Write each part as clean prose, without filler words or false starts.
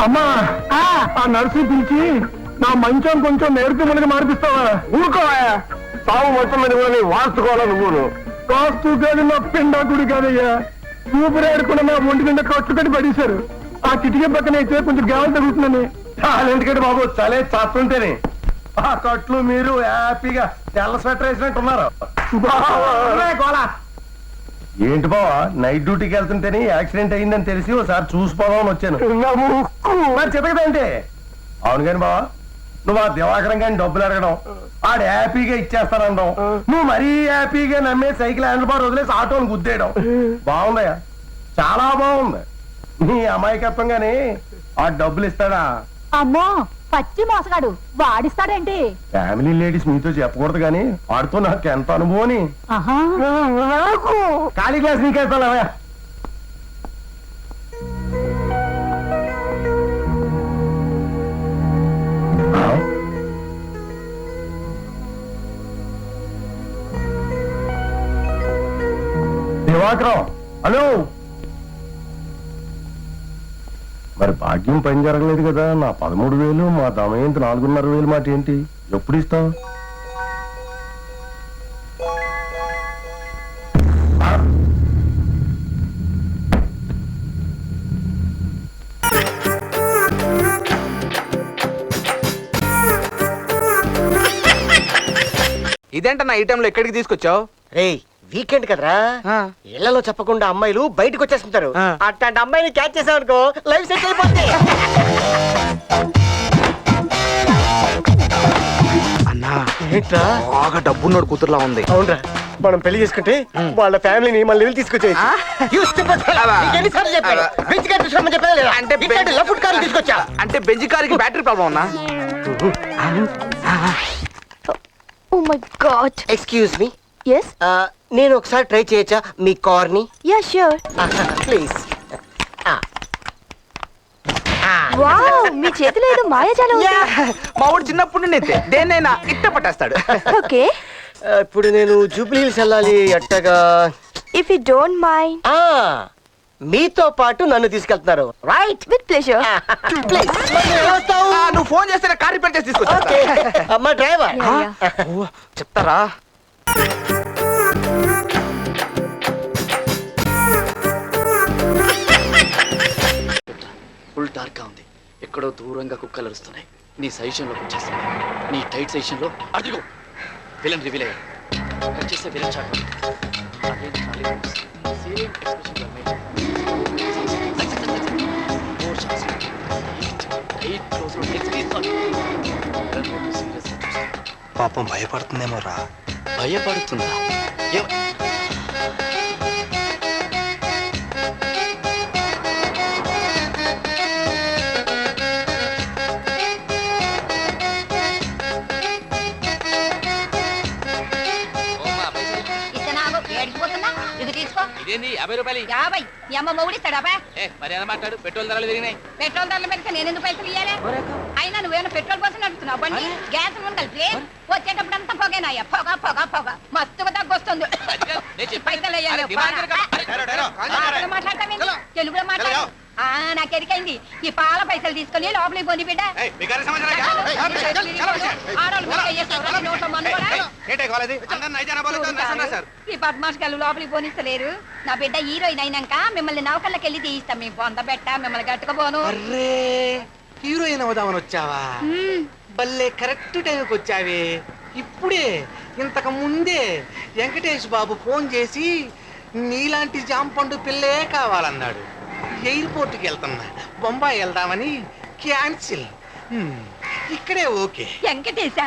అమ్మా ఆ నర్సు పిలిచి నా మంచం కొంచెం నేర్చుమని మార్పిస్తావా? ఊరుకోవా, సాగు మొత్తం మీద కూడా వాస్తుకోవాలా నువ్వును? వాస్తు కాదు, నా పిండాకుడి కాదయ్యా. ఊపిరాడుకున్న నా ఒంటి నిండా కట్టుకట్టి పడేశారు. ఆ కిటికీ పక్కన అయితే కొంచెం గాలి తగ్గుతుందని. ఎందుకంటే బాబు చలే చేస్తుంటేనే ఆ కట్లు మీరు హ్యాపీగా తెల్ల స్వెటర్ వేసినట్టున్నారు. ఏంటి బావా, నైట్ డ్యూటీకి వెళ్తుంటేనే యాక్సిడెంట్ అయిందని తెలిసి ఒకసారి చూసిపోదామని వచ్చాను. మరి చెప్పదంటే అవును కాని బావా, నువ్వు ఆ దివాకరం కానీ డబ్బులు అడగడం, ఆడు హ్యాపీగా ఇచ్చేస్తానడం, నువ్వు మరీ హ్యాపీగా నమ్మే సైకిల్ హ్యాండిల్ బార్ వదిలేసి ఆటోని గుద్దేయడం బాగుందయ్యా, చాలా బాగుంది. నీ అమాయకత్వం గాని ఆ డబ్బులు ఇస్తాడా? అమ్మో పచ్చి మోసగాడు, వాడిస్తాడేంటి? ఫ్యామిలీ లేడీస్ మీతో చెప్పకూడదు కానీ వాడితో నాకు ఎంత అనుభవం. ఖాళీ క్లాస్ నీకేస్తావా? దివాకరం, హలో. మరి భాగ్యం పని జరగలేదు కదా, నా 13,000 మా దమయంతి 4,500 మాట ఏంటి? ఎప్పుడు ఇస్తావు? ఇదేంటన్నా ఈ టైంలో ఎక్కడికి తీసుకొచ్చావు? రేయ్ వీకెండ్ కదరా, ఇళ్లలో చెప్పకుండా అమ్మాయిలు బయటకు వచ్చేస్తుంటారు. అట్లాంటి అమ్మాయిని క్యాచ్ చేసావనుకో లైఫ్ సెట్ అయిపోతుంది. అన్నా ఏంట్రా బాగా డబ్బున్నోడు కూతురులా ఉంది. అవునరా, మనం పెళ్లి చేసుకుంటే వాళ్ళ ఫ్యామిలీని మన లెవెల్ తీసుకొచ్చేయచ్చు. తీసుకొచ్చా అంటే బెంజ్ కారుకి బ్యాటరీ ప్రాబ్లం ఉన్నా? Oh my god. Excuse me, yes నేను ఒకసారి ట్రై చేయొచ్చా మీ కార్ ని? yeah sure please. వావ్, మీ చేతిలో ఏదో మాయాజాలం ఉంది. మా వాడు చిన్నప్పుడు నుండి దేన్నైనా ఇట్ట పట్టేస్తాడు. ఓకే, ఇప్పుడు నేను జూబ్లీ హిల్స్ వెళ్ళాలి అట్టగా. ఇఫ్ యు డోంట్ మైండ్ మీతో పాటు నన్ను తీసుకెళ్తున్నారు, రైట్? With pleasure. ప్లీజ్. నువ్వు ఫోన్ చేస్తే కార్ రిపేర్ చేసి తీసుకొచ్చా. అమ్మా డ్రైవర్ చెప్తారా? ఫుల్ డార్క్ గా ఉంది, ఎక్కడో దూరంగా కుక్కలు అరుస్తున్నాయి. నీ సజెషన్ లోకి వచ్చేస్తాను. నీ టైట్ సజెషన్ లో అదిగో విలన్ రివీల్ అయ్యాడు. కట్ చేస్తే విలన్ షాట్. పాపం భయపడుతుందేమో రా. భయపడుతుందా? ఇదేంది 50 రూపాయలు? 50. మీ అమ్మ మొగుడిస్తాడా? మరి ఎలా మాట్లాడు, పెట్రోల్ ధరలు పెరిగినాయి. పెట్రోల్ ధరలు పెడితే నేను ఎందుకు పైసలు ఇయ్యాలి? అయినా నువ్వేమైనా పెట్రోల్ కోసం నడుపుతున్నావు బండి? గ్యాస్ కలిపి వచ్చేటప్పుడు అంతా పొగేనాయా? పొగ పొగ పొగ మస్తుగా తగ్గొస్తుంది. పైసలు తెలుగులో మాట్లాడు. నాకు ఎరికైంది. ఈ పాల పైసలు తీసుకొని లోపలికి పోని బిడ్డ. ఈ పద్మాషకాలు లోపలికి పోనిస్తలేరు. నా బిడ్డ హీరోయిన్ అయినాక మిమ్మల్ని నౌకల్లోకి వెళ్ళి తీయిస్తాం. మీ బొంద పెట్ట మిమ్మల్ని గట్టుకుపోను. హీరోయిన్ అవుదామని వచ్చావా? బల్లే కరెక్ట్ టైంకి వచ్చావే. ఇప్పుడే ఇంతకు ముందే వెంకటేష్ బాబు ఫోన్ చేసి నీలాంటి జాంపండు పిల్లే కావాలన్నాడు. ఎయిర్పోర్ట్కి వెళ్తున్నా, బొంబాయి వెళ్దామని క్యాన్సిల్. ఇక్కడే ఓకే. వెంకటేశా?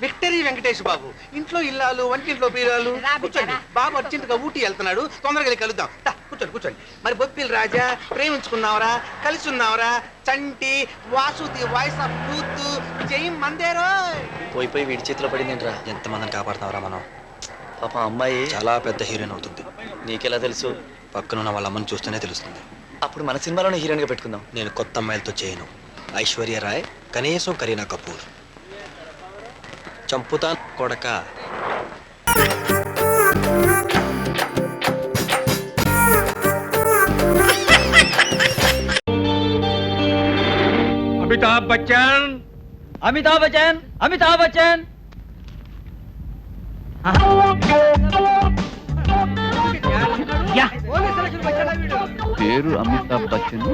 విక్టరీ వెంకటేష్ బాబు. ఇంట్లో ఇల్లాలు, వంటింట్లో పీరాలు. కూర్చోండి, బాబు అర్జెంటుగా ఊటీ వెళ్తున్నాడు, తొందరగా వెళ్ళి కలుద్దాం. కూర్చోండి కూర్చోండి. మరి బొప్పిల్ రాజా, ప్రేమించుకున్నావరా, కలిసి ఉన్నావరా, చంటి, వాసుది, వాయిస్ ఆఫ్ యూత్, జై మందేరో. పోయి పోయి వీడి చేతిలో పడిందేంట్రా? ఎంతమందిని కాపాడుతున్నావురా మనం? పాప అమ్మాయి చాలా పెద్ద హీరోయిన్ అవుతుంది. నీకెలా తెలుసు? పక్కనున్న వాళ్ళ అమ్మని చూస్తేనే తెలుస్తుంది. అప్పుడు మన సినిమాలోనే హీరోయిన్ గా పెట్టుకుందాం. నేను కొత్త అమ్మాయిలతో చేయను. ఐశ్వర్య రాయ్, కనీసం కరీనా కపూర్. చంపుతాను కొడక. అమితాబ్ బచ్చన్. అమితాబ్ బచ్చన్, అమితాబ్ బచ్చన్. పేరు అమితాబ్ బచ్చన్,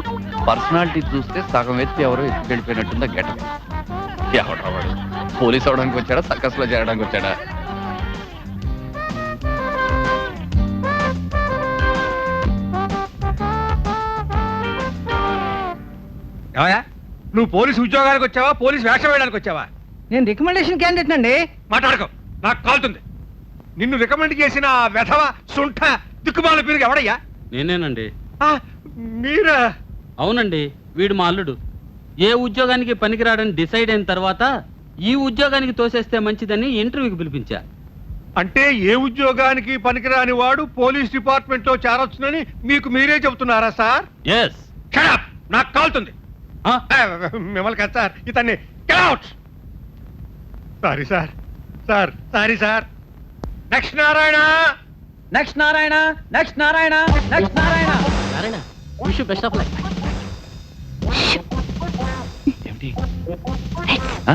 పర్సనాలిటీ చూస్తే సగం ఎత్తి ఎవరో ఎత్తుకెళ్ళిపోయినట్టుందా గెటప్. ఎవడా వాడు? పోలీస్ అవడానికి వచ్చాడా, సర్కస్ లో చేరడానికి వచ్చాడా? ఏమయ్యా, నువ్వు పోలీసు ఉద్యోగానికి వచ్చావా, పోలీసు వేషం వేయడానికి వచ్చావా? నేను రికమెండేషన్ క్యాండిడేట్ అండి. మాట్లాడుకో, నాకు కాలుతుంది. నిన్ను రికమెండ్ చేసిన ఆ వెధవ సుంఠ దిక్కుమాల పేరుకి ఎవడయ్యా? నేనేనండి. ఆ, మీరా? అవునండి, వీడు మా అల్లుడు. ఏ ఉద్యోగానికి పనికిరాడని డిసైడ్ అయిన తర్వాత ఈ ఉద్యోగానికి తోసేస్తే మంచిదని ఇంటర్వ్యూకి పిలిపించా. అంటే ఏ ఉద్యోగానికి పనికిరాని వాడు పోలీస్ డిపార్ట్మెంట్ లో చేరొచ్చునని మీకు మీరే చెబుతున్నారా సార్? ఎస్. Shut up! నాకు కాలుతుంది. మిమ్మల్ని కాదు సార్, ఇతన్ని sorry sir. Sorry sir. Next Narayana. Next Narayana, next Narayana, next Narayana. Narayana wish you best of luck. ఏమిటి? ఆ?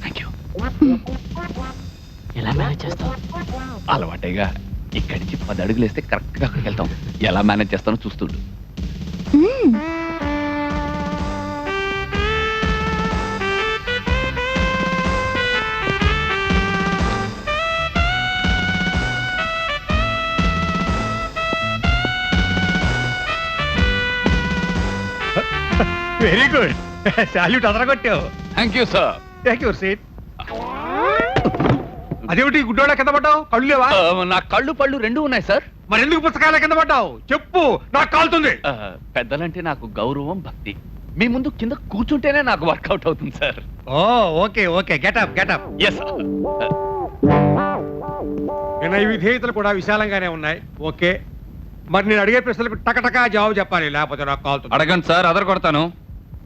Thank you. ఎలా మేనేజ్ చేస్తావు? అలవాటేగా. ఇక్కడి నుంచి 10 అడుగులు వేస్తే కరెక్ట్ గా అక్కడికి వెళ్తాం. ఎలా మేనేజ్ చేస్తానో చూస్తుండు. Very good. సాల్యూట్ అదరగొట్టావు. Thank you sir. Thank you సీట్. అదేమిటి గుడ్డోళ్ళ కింద పడ్డావు? కళ్ళు లేవా? నా కళ్ళు పళ్ళు రెండు ఉన్నాయి సార్. మరి ఎందుకు పుస్తకాల కింద పడ్డావు? చెప్పు, నాకు కాలుతుంది. పెద్దలంటే నాకు గౌరవం, భక్తి. మీ ముందు కింద కూర్చుంటేనే నాకు వర్కౌట్ అవుతుంది sir. Oh okay okay, get up get up. Yes sir. వినయ విధేయతలు కూడా విశాలంగానే ఉన్నాయి. ఓకే, మరి నేను అడిగే ప్రశ్నలకు టకటకా జవాబు చెప్పాలి, లేకపోతే నాకు కాలుతుంది. అడగండి సార్, అదర కొడతాను.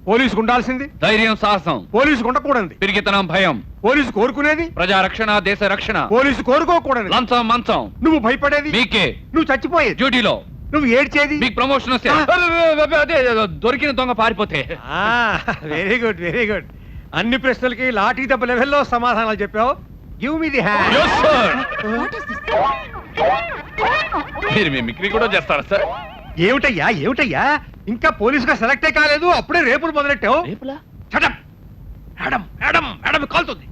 పోలీసుకు ఉండాల్సింది ధైర్యం, సాహసం. పోలీసుకు ఉండకూడదు. పిరిగితనం, భయం. పోలీసు కోరుకునేది ప్రజా రక్షణ, దేశ రక్షణ. పోలీసు కోరుకోకూడదు. లంచం, మంచం. నువ్వు భయపడేది మీకే. నువ్వు చచ్చిపోయేది. డ్యూటీలో నువ్వు ఏడ్చేది. మీకు ప్రమోషన్ వస్తే అదే దొరికిన దొంగ పారిపోతే. Very good very good. అన్ని ప్రశ్నలకి లాఠీ దెబ్బ లెవెల్లో సమాధానాలు చెప్పావు. Give me the hand. Yes, sir. మీరు మిమిక్రీ కూడా చేస్తారా సార్? ఏమిటయ్యా ఏమిటయ్యా, ఇంకా పోలీసుగా సెలెక్టే కాలేదు, అప్పుడే రేపులు మొదలెట్టావు. రేపులా? Shut up. Madam madam madam కాలుతుంది.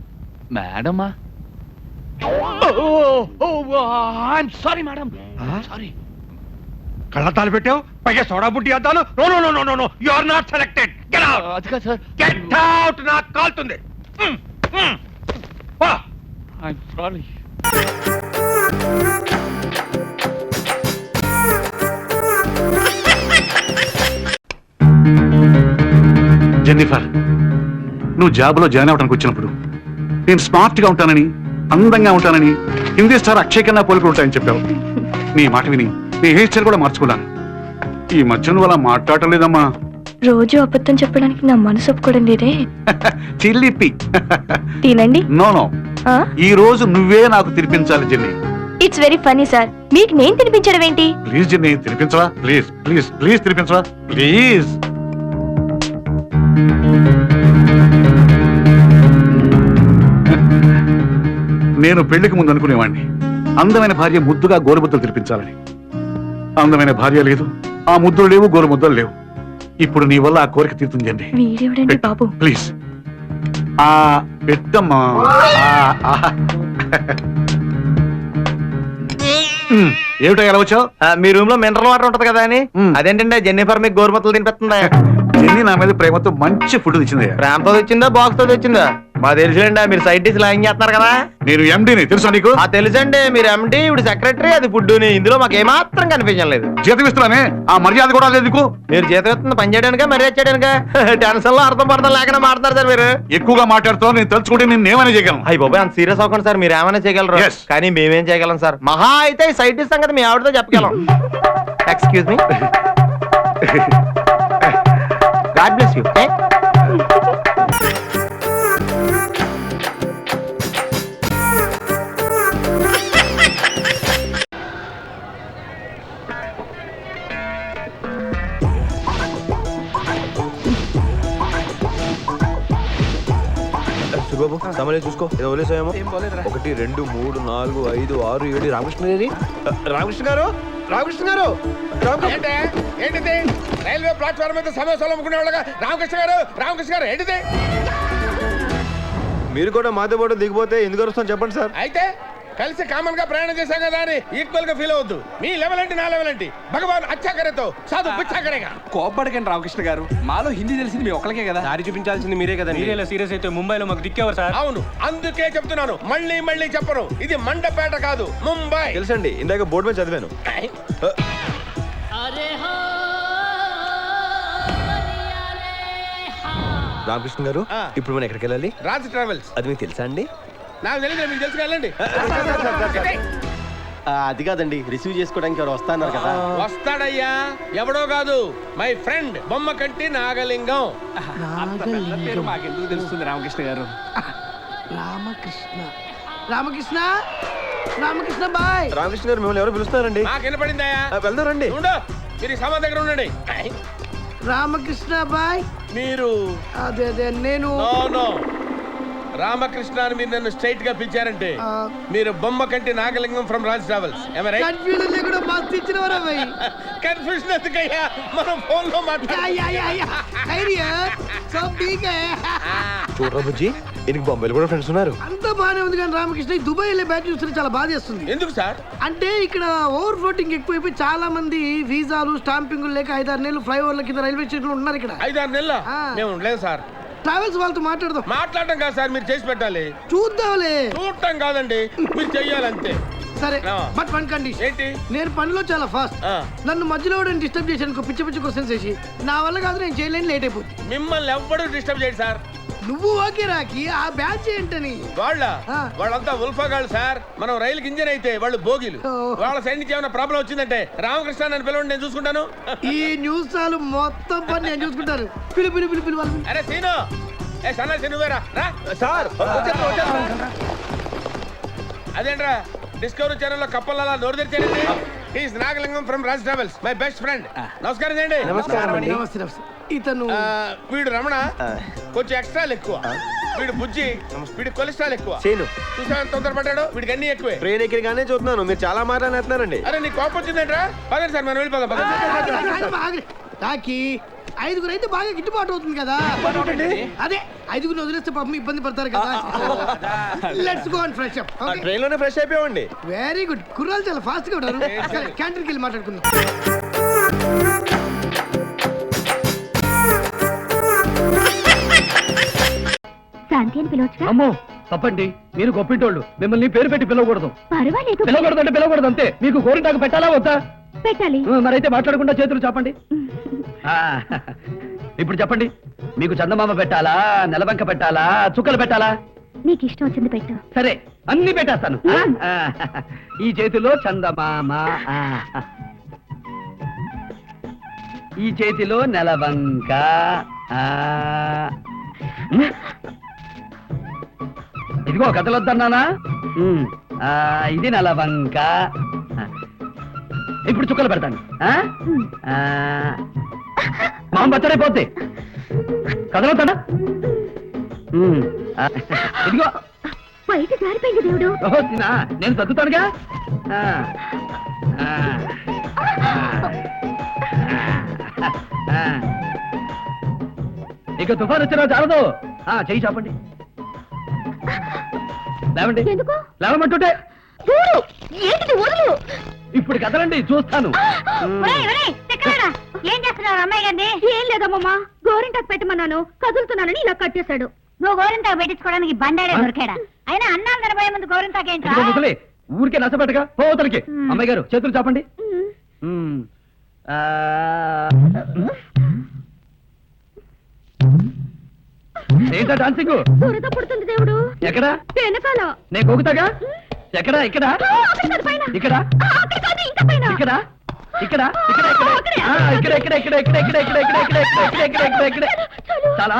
మేడమా? I'm sorry madam, sorry. కళ్ళద్దాలు పెట్టావు, పైగా సోడా బుడ్డి అద్దాలు. No no no no no no, you are not selected. Get out. అది కాదు సార్. Get out. నాకు కాలుతుంది. I'm sorry. జెన్నిఫర్, నువ్వు జాబ్లో జాయిన్ అవడానికి వచ్చినప్పుడు నేను స్మార్ట్ గా ఉంటానని, అందంగా ఉంటానని, హిందీ స్టార్ అక్షయ్ కన్నా పోలికలు ఉంటాయని చెప్పావు. నీ మాట విని నీ హెయిర్ స్టైల్ కూడా మార్చుకున్నాను. ఈ మధ్య నువ్వు అలా మాట్లాడటం లేదమ్మా. రోజు అబద్ధం చెప్పడానికి నా మనసు ఒప్పుకోవడం లేదే. చిల్లిపి. తినండి. నో నో, ఈ రోజు నువ్వే నాకు తినిపించాలి Jenny. It's very funny sir, మీకు నేను తినిపించడం ఏంటి? ప్లీజ్ జెన్నీ, తినిపించవా? ప్లీజ్ ప్లీజ్ ప్లీజ్ తినిపించవా ప్లీజ్. నేను పెళ్లికి ముందు అనుకునేవాడిని అందమైన భార్య ముద్దుగా గోరుముద్దలు తినిపించాలని. అందమైన భార్య లేదు, ఆ ముద్దులు లేవు, గోరుముద్దలు లేవు. ఇప్పుడు నీ వల్ల ఆ కోరిక తీరుతుందండి. వీడెవడండి బాబు? ప్లీజ్ ఆ పెట్టమ్మా. ఏమిటో ఎలా వచ్చావు? మీ రూమ్ లో మినరల్ వాటర్ ఉంటది కదా అని. అదేంటండి జెన్నిఫర్ మీకు గోరుముద్దలు తినిపిస్తుందా? జెన్నీ నా మీద ప్రేమతో మంచి ఫుడ్ తెచ్చింది. ప్రేమతో తెచ్చిందా, బాక్స్ తో తెచ్చిందా? మా తెలుసులేండి, మీరు సైడ్ డిష్ లాగింగ్ చేస్తున్నారు కదా. నేను ఎండీని తెలుసా నీకు? తెలుసండి, మీరు ఎండి, ఇప్పుడు సెక్రటరీ, అది ఫుడ్ని. ఇందులో మాకు ఏమాత్రం కనిపించలేదు. జీతం ఇస్తున్నానే, ఆ మర్యాద కూడా లేదు నీకు. మీరు జీతం ఇస్తుంది పని చేయడానికా, మరీ చేయడానికా? టెన్షన్ లో అర్థం పడతాం లేకుండా మాట్లాడతారు సార్ మీరు. ఎక్కువగా మాట్లాడుతావు, నేను తలుచుకుంటే నేను ఏమైనా చేయగలను. అయ్యి బాబాయ్, అంత సీరియస్ అవ్వకండి సార్. మీరు ఏమైనా చేయగలరు, కానీ మేమేం చేయగలం సార్. మహా అయితే ఈ సైడ్ డిష్ సంగతి మీ ఆవిడతో చెప్పగలం. Excuse me. God bless you. బాబు సమలే చూసుకో ఏదో వదిలేసాయేమో. 1 2 3 4 5 6 7 రామకృష్ణ గారి రామకృష్ణ గారు రామకృష్ణ గారు ఏంటిది రైల్వే ప్లాట్ఫామ్ మీద సమోసాలు అమ్ముకునే వాళ్ళగా రామకృష్ణ గారు ఏంటిది? మీరు కూడా మాతో పాటు దిగిపోతే ఎందుకు వస్తాం చెప్పండి సార్. అయితే కలిసి కామన్ గా ప్రయాణం చేశాం కదా అని ఈక్వల్ గా ఫీల్ అవద్దు. మీ లెవెల్ అంటే నా లెవెల్ ఏంటి? భగవాన్ అచ్చాకరేతో సాధు పిచ్చాకరేగా. కోప్పడకండి రామకృష్ణ గారు, మాలో హిందీ తెలిసింది మీ ఒక్కలకే కదా. దారి చూపించాల్సింది మీరే కదండి. సీరియస్ అయితే ముంబైలో మాకు దిక్కేవారు సార్. అవును, అందుకే చెప్తున్నాను, మళ్ళీ చెప్పను, ఇది మండపేట కాదు ముంబై. తెలుసండి, ఇందాక బోర్డు మీద చదివాను. రామకృష్ణ గారు ఇప్పుడు మనం ఎక్కడికి వెళ్ళాలి? రాజ్ ట్రావెల్స్. అది మీకు తెలుసా అండి? నాకు తెలియదు, మీకు తెలుసు వెళ్ళండి. అది కాదండి, రిసీవ్ చేసుకోవడానికి ఎవరు వస్తాన్నారు కదా. వస్తాడయ్యా, ఎవడో కాదు, మై ఫ్రెండ్ బొమ్మ కంటి నాగలింగం. పేరు మాకెందుకు తెలుస్తుంది రామకృష్ణ గారు? రామకృష్ణ బాయ్. రామకృష్ణ గారు మిమ్మల్ని ఎవరు పిలుస్తున్నారండి? నాకు వినపడిందయ్యా. వెళ్దారండి. మీరు సమాధి దగ్గర ఉండండి. రామకృష్ణ బాయ్. మీరు అదే నేను రామకృష్ణ అని మీరు నన్ను స్ట్రైట్ గా పిలిచారంటే మీరు బొమ్మ కంటి Nagalingam from Raj travels. Confusion ఎందుకయ్యా, మనం ఫోన్ లో చూడరా బుజ్జి, ఈయనకి బొంబాయిలో కూడా ఫ్రెండ్స్ ఉన్నారు. అంతా బానే ఉంది కానీ రామకృష్ణ దుబాయ్ వెళ్ళే బ్యాచ్ చూస్తే చాలా బాధ చేస్తుంది. ఎందుకు సార్? అంటే ఇక్కడ ఓవర్ ఫ్లోటింగ్ ఎక్కువైపోయి చాలా మంది వీసాలు స్టాంపింగ్ లేక 5-6 నెలలు ఫ్లైఓవర్ల కింద రైల్వే స్టేషన్ ఉంటున్నారు. ఇక్కడ 5-6 నెలల మేము లేదు సార్. ట్రావెల్స్ వాళ్ళతో మాట్లాడడం కాదు సార్, మీరు చేసి పెట్టాలి. చూద్దాంలే. చూడటం కాదండి, మీరు చెయ్యాలంతే. సరే, బట్ వన్ కండిషన్. ఏంటి? నేను పనిలో చాలా ఫాస్ట్. నన్ను మధ్యలో డిస్టర్బ్ చేశాను పిచ్చి క్వశ్చన్స్ చేసి, నా వల్ల కాదు, నేను చేయలేని, లేట్ అయిపోతుంది. మిమ్మల్ని ఎవ్వడూ డిస్టర్బ్ చేయడు సార్. నువ్వు ఓకే రాకి, ఆ బ్యాచ్ ఏంటని? వాళ్ళంతా ఉల్ఫాగాళ్ళు సార్. మనం రైలుకి ఇంజన్ అయితే వాళ్ళు బోగీలు. వాళ్ళ సైడ్ నుంచి ఏమైనా ప్రాబ్లం వచ్చిందంటే రామకృష్ణ నన్ను పిలవండి, నేను చూసుకుంటాను. ఈ న్యూస్ చాలు, మొత్తం పని నేను చూసుకుంటాను. పిలు. అరే సీను, సన్నాసి నువ్వేరా సార్. అదేంట్రా డిస్కవరీ ఛానల్లో కప్పల్ అలా నోరు తెరిచారండి. Is Nagalingam from Raj Travels, my best friend. నమస్కారం అండి. నమస్తే. ఇతను వీడు రమణ, కొంచెం ఎక్స్ట్రాలు ఎక్కువ. వీడు బుజ్జి, వీడి కొలెస్ట్రాల్ ఎక్కువ. చూసా తొందరపడ్డాడు, వీడికి అన్ని ఎక్కువే. ట్రైన్ ఎక్కడిగానే చూస్తున్నాను, మీరు చాలా మాట్లాడుతున్నారండి. అరే నీ కోపం వచ్చిందేంట్రా? పదండి సార్, మనం వెళ్ళిపోదాం. రాకి 5గురు అయితే బాగా గిట్టుబాటు అవుతుంది కదా. అదే 5గురిని వదిలేస్తే పాపం ఇబ్బంది పడతారు కదా. Let's go and fresh up. Train లోనే ఫ్రెష్ అయిపోయామండి. Very good. కుర్రాలు చాలా ఫాస్ట్ గా ఉంటారు. క్యాంటీన్కి వెళ్ళి మాట్లాడుకుందాం. శాంతి అని పిలవచ్చు. అమ్మో తప్పండి, మీరు గొప్పింటోళ్ళు, మిమ్మల్ని పేరు పెట్టి పిలవకూడదు. పర్వాలేదు, పిలవకూడదు అంతే. మీకు గోరింటాకు పెట్టాలా వద్దా? పెట్టాలి. మరైతే మాట్లాడకుండా చేతులు చాపండి. ఇప్పుడు చెప్పండి, మీకు చందమామ పెట్టాలా, నెలబంక పెట్టాలా, చుక్కలు పెట్టాలా? నీకు ఇష్టం వచ్చింది పెట్టు. సరే, అన్ని పెట్టేస్తాను. ఈ చేతిలో చందమామ, ఈ చేతిలో నెలవంక, ఇదిగో కథలొద్దన్నానా? ఇది నెలవంక. ఇప్పుడు చుక్కలు పెడతాను. మామ బచ్చడైపోద్ది. కథలొద్దానా? ఇదిగో బయట జారిపోయింది దేవుడు. నేను చదువుతానుగా. ఇక తుఫాన్ వచ్చినా చాలదు. చెయ్యి చాపండి. లేవండి. లేవమంటుంటే ఇప్పుడు కదలండి, చూస్తాను. ఏం చేస్తున్నావు అమ్మాయి గారిని? ఏం లేదమ్మా, గోరింటాకు పెట్టమన్నాను, కదులుతున్నానని ఇలా కట్టేశాడు. నువ్వు గోరింటాకు పెట్టించుకోవడానికి బండాడే దొరికాడా? అయినా అన్నాలు తినబోయే ముందు గోరింటాకు ఏంటి? ఊరికే నచ్చబెట్టగా పోతలకి. అమ్మాయి గారు చేతులు చాపండి. ఏంటా డాన్సింగ్? దురద పుడుతుంది దేవుడు. ఎక్కడ? వెనకాల. నేను గోగుతాగా. ఎక్కడ? ఇక్కడ ఇక్కడ ఇక్కడ ఇక్కడ చాలా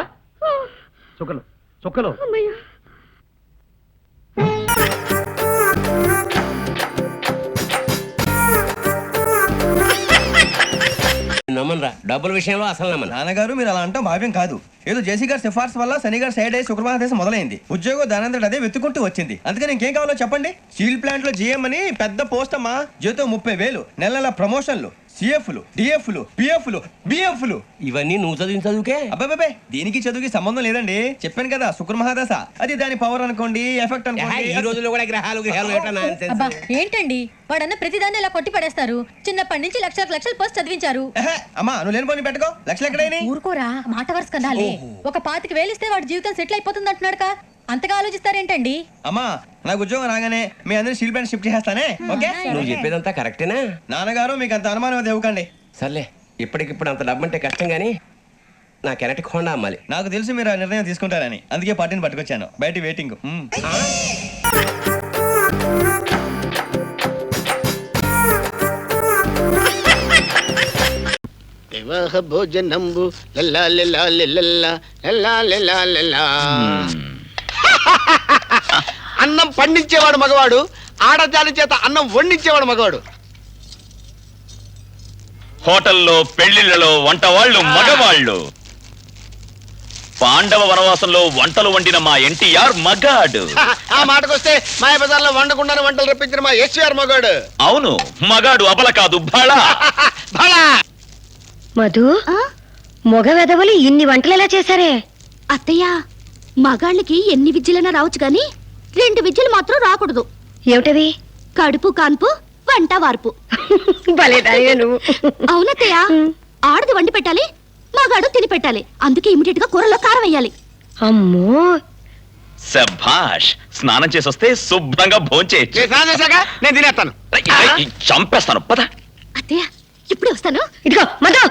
చుక్కలు చుక్కలు. నమ్మనరా డబ్బుల విషయంలో అసలు నమ్మను. నాన్నగారు మీరు అలా అంటాం భావ్యం కాదు. ఏదో జేసీ గారి సిఫార్సు వల్ల శని గారు సైడ్ అయ్యి శుక్రవారం మొదలైంది. ఉద్యోగం దానంతటి అదే వెతుకుంటూ వచ్చింది. అందుకని ఇంకేం కావాలో చెప్పండి. స్టీల్ ప్లాంట్ లో జీఎం అని పెద్ద పోస్ట్ అమ్మా. జీతం 30,000, నెల నెల ప్రమోషన్లు, సిఎఫ్లు, డిఎఫ్లు, పిఎఫ్లు, బిఎఫ్లు. ఇవన్నీ నువ్వు చదివిన చదువుకే. అబ్బాబే దీనికి చదువుకి సంబంధం లేదండి. చెప్పాను కదా శుక్ర మహాదశ. అది దాని పవర్ అనుకోండి, ఎఫెక్ట్ అనుకోండి. ఈ రోజుల్లో కూడా గ్రహాలు అబ్బా ఏంటండి వాడన్న ప్రతిదాన్ని ఇలా కొట్టి పడేస్తారు. చిన్నప్పటి నుంచి లక్షలు పోస్ట్ చదివించారు. అమ్మా నువ్వు లేని పోనీ పెట్టుకో. లక్షలు ఎక్కడైనా ఊరుకోరా, మాట వరుస కదాలే. ఒక 25,000 ఇస్తే వాడి జీవితం సెటిల్ అయిపోతుంది అంటున్నాడుకా. అంతగా ఆలోచిస్తారేంటండి? అమ్మా నాకు ఉద్యోగం రాగానే మీ అందరినీ స్టీల్ ప్లాంట్ షిఫ్ట్ చేస్తానే. ఓకే నువ్వు చెప్పేదంతా కరెక్టేనా? నాన్నగారు మీకు అంత అనుమానం అది ఇవ్వకండి. సర్లే ఇప్పటికిప్పుడు అంత డబ్బు అంటే కష్టం గానీ నా కెనటిక్ హోండా అమ్మాలి. నాకు తెలుసు మీరు ఆ నిర్ణయం తీసుకుంటారని, అందుకే పార్టీని పట్టుకొచ్చాను. బయట వెయిటింగ్. వివాహ భోజనంబు అన్నం పండించేవాడు మగవాడు, ఆడజాలి చేత అన్నం వండించేవాడు మగవాడు. హోటల్లో పెళ్లిళ్లలో వంట వాళ్ళు మగవాళ్ళు. పాండవ వనవాసంలో వంటలు వండిన మా ఎన్టీఆర్ మగాడు. ఆ మాటకొస్తే మాయ బజార్లో వండకుండానే వంటలు రప్పించిన మా ఎస్ఆర్ మగాడు. అవును మగాడు అబల కాదు బళ. మధు, మగ వెదవులు ఇన్ని వంటలు ఎలా చేశారే? అత్తయ్య, మగాళ్ళకి ఎన్ని విద్యలైనా రావచ్చు గాని 2 విద్యలు మాత్రం రాకూడదు. ఏమిటవి? కడుపు కాన్పు, వంట వార్పు. అవునత్తయ్య, ఆడది వండి పెట్టాలి, మగాడు తిని పెట్టాలి. అందుకే ఇమిడియట్ గా కూరలో కారం వేయాలి. అమ్మో శభాష్. స్నానం చేసొస్తే శుభ్రంగా భోంచేయచ్చు. నేను తినేస్తాను. చంపేస్తాను పద. అత్తయ్య ఇప్పుడే వస్తాను. ఇదిగో మధు.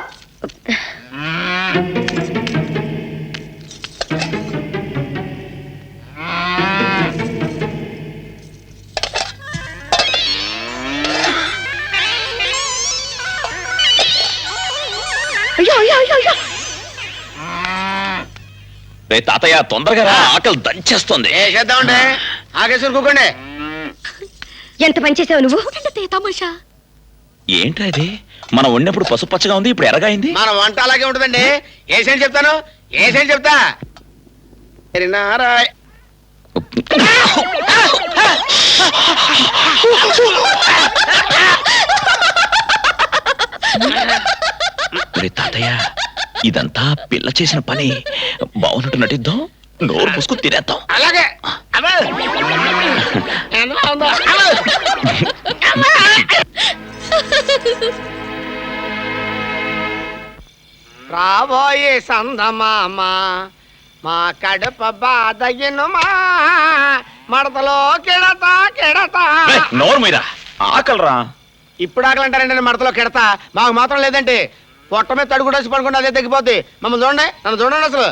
రే తాతయ్య తొందరగా రా, ఆకలి దంచేస్తుంది. చేద్దామండి, ఆగేశ్వరు కూకోండి. ఎంత పని చేసావు నువ్వు? తమాషా ఏంట్రా ఇది? మనం వండినప్పుడు పసుపచ్చగా ఉంది, ఇప్పుడు ఎరగైంది. మన వంట అలాగే ఉంటుందండి. ఏసేంటి చెప్తాను, ఏసేంటి చెప్తా. నారాయణ తాతయ్య ఇదంతా పిల్ల చేసిన పని. బాగున్నట్టు నటిద్దాం, నోరు పుసుకు తినేద్దాం. అలాగే రాబోయే సందమామ మా కడప బాధయ్యనుమా మడతలో కెడతా. నోరు మీద ఆకలిరా. ఇప్పుడు ఆకలంటారండి, మడతలో కెడతా. మాకు మాత్రం లేదంటే పొట్ట మీద తడుగుడేసి పడుకుంటే అదే తగ్గిపోద్ది. మమ్మల్ని చూడండి, నన్ను చూడండి అసలు.